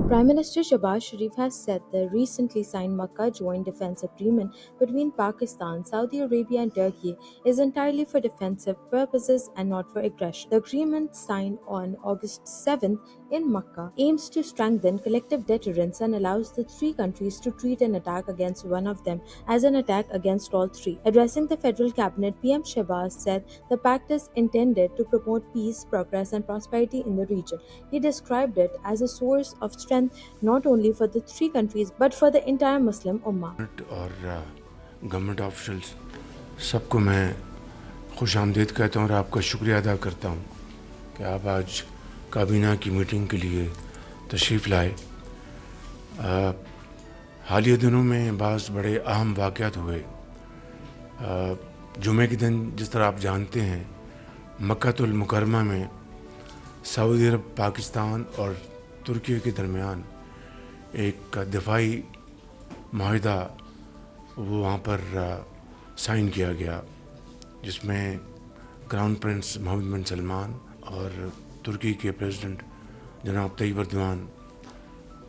Prime Minister Shehbaz Sharif has said the recently signed Makkah Joint Defense Agreement between Pakistan, Saudi Arabia, and Turkey is entirely for defensive purposes and not for aggression. The agreement, signed on August 7th in Makkah, aims to strengthen collective deterrence and allows the three countries to treat an attack against one of them as an attack against all three. Addressing the federal cabinet, PM Shehbaz said the pact is intended to promote peace, progress, and prosperity in the region. He described it as a source of strength not only for the three countries but for the entire Muslim Ummah. और government officials सबको मैं खुश आमदीद कहता हूँ और आपका शुक्रिया अदा करता हूँ कि आप आज काबीना की मीटिंग के लिए तशरीफ़ लाए। हालिया दिनों में बाज़ बड़े अहम वाक़यात हुए। जुमे के दिन जिस तरह आप जानते हैं मक्कातुल मुकरमा में सऊदी अरब, पाकिस्तान और तुर्की के दरमियान एक दिफाई माहिदा वो वहाँ पर साइन किया गया, जिसमें क्राउन प्रिंस मोहम्मद बिन सलमान और तुर्की के प्रेसिडेंट जनाब तैयब एर्दोगान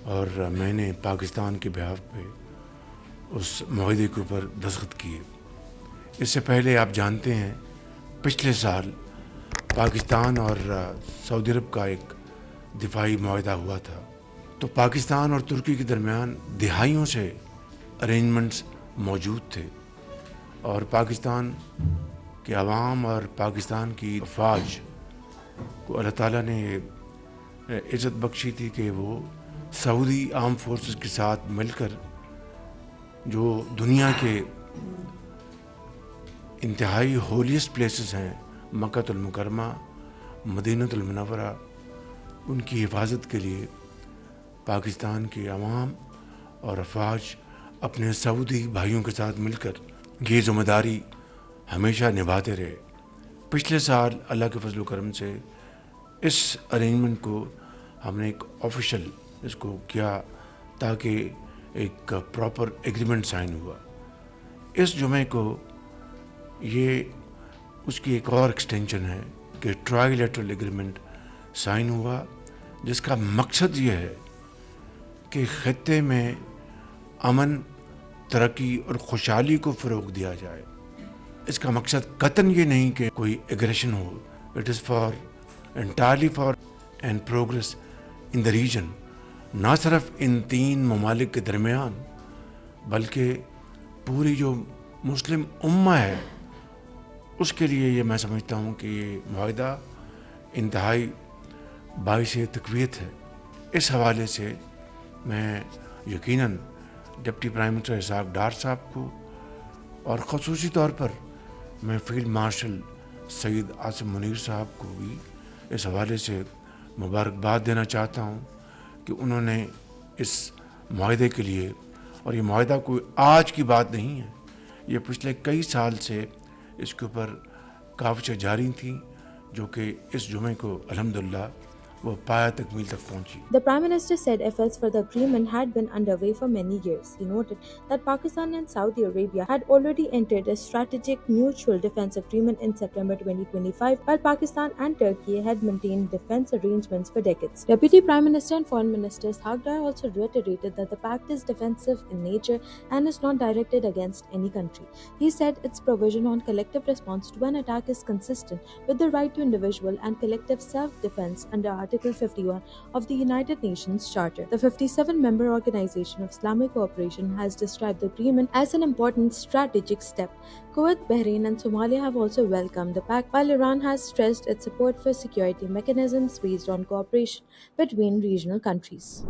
और मैंने पाकिस्तान के बिहाफ पे उस माहिदे के ऊपर दस्तखत किए। इससे पहले आप जानते हैं पिछले साल पाकिस्तान और सऊदी अरब का एक दिफाई माहिदा हुआ था। तो पाकिस्तान और तुर्की के दरमियान दिहाइयों से अरेंजमेंट्स मौजूद थे और पाकिस्तान के अवाम और पाकिस्तान की फ़ौज को अल्लाह ताला ने इज़्ज़त बख्शी थी कि वो सऊदी आर्म फोर्सेस के साथ मिलकर जो दुनिया के इंतहाई होलीस्ट प्लेसेस हैं मक्कातुल मुकरमा, मदीनतुल मुनव्वरा, उनकी हिफाजत के लिए पाकिस्तान के अवाम और अफवाज अपने सऊदी भाइयों के साथ मिलकर ये ज़िम्मेदारी हमेशा निभाते रहे। पिछले साल अल्लाह के फजल करम से इस अरेंजमेंट को हमने एक ऑफिशियल इसको किया ताकि एक प्रॉपर एग्रीमेंट साइन हुआ। इस जुमे को ये उसकी एक और एक्सटेंशन है कि ट्राइलेटरल एग्रीमेंट साइन हुआ, जिसका मकसद ये है कि खित्ते में अमन, तरक्की और खुशहाली को फ़रोग़ दिया जाए। इसका मकसद कतन ये नहीं कि कोई एग्रेशन हो, it is for entirely for and progress in the region, ना सिर्फ इन तीन ममालिक के दरमियान बल्कि पूरी जो मुस्लिम उम्मा है उसके लिए ये मैं समझता हूँ कि ये माहिदा इंतहाई बाइस तक़वियत है। इस हवाले से मैं यकीनन डिप्टी प्राइम मिनिस्टर इसहाक़ डार साहब को और ख़ुसूसी तौर पर मैं फील्ड मार्शल सईद आसिम मुनीर साहब को भी इस हवाले से मुबारकबाद देना चाहता हूँ कि उन्होंने इस माहिदे के लिए, और ये माहिदा कोई आज की बात नहीं है, ये पिछले कई साल से इसके ऊपर काविशें जारी थी जो कि इस जुमे को अल्हम्दुलिल्लाह वो पाया तकमील तक पहुंची। The Prime Minister said efforts for the agreement had been underway for many years. He noted that Pakistan and Saudi Arabia had already entered a strategic mutual defense agreement in September 2025, while Pakistan and Turkey had maintained defense arrangements for decades. Deputy Prime Minister and Foreign Minister Ishaq Dar also reiterated that the pact is defensive in nature and is not directed against any country. He said its provision on collective response to an attack is consistent with the right to individual and collective self-defense under Article 51 of the United Nations Charter. The 57-member Organization of Islamic Cooperation has described the agreement as an important strategic step. Kuwait, Bahrain, and Somalia have also welcomed the pact, while Iran has stressed its support for security mechanisms based on cooperation between regional countries.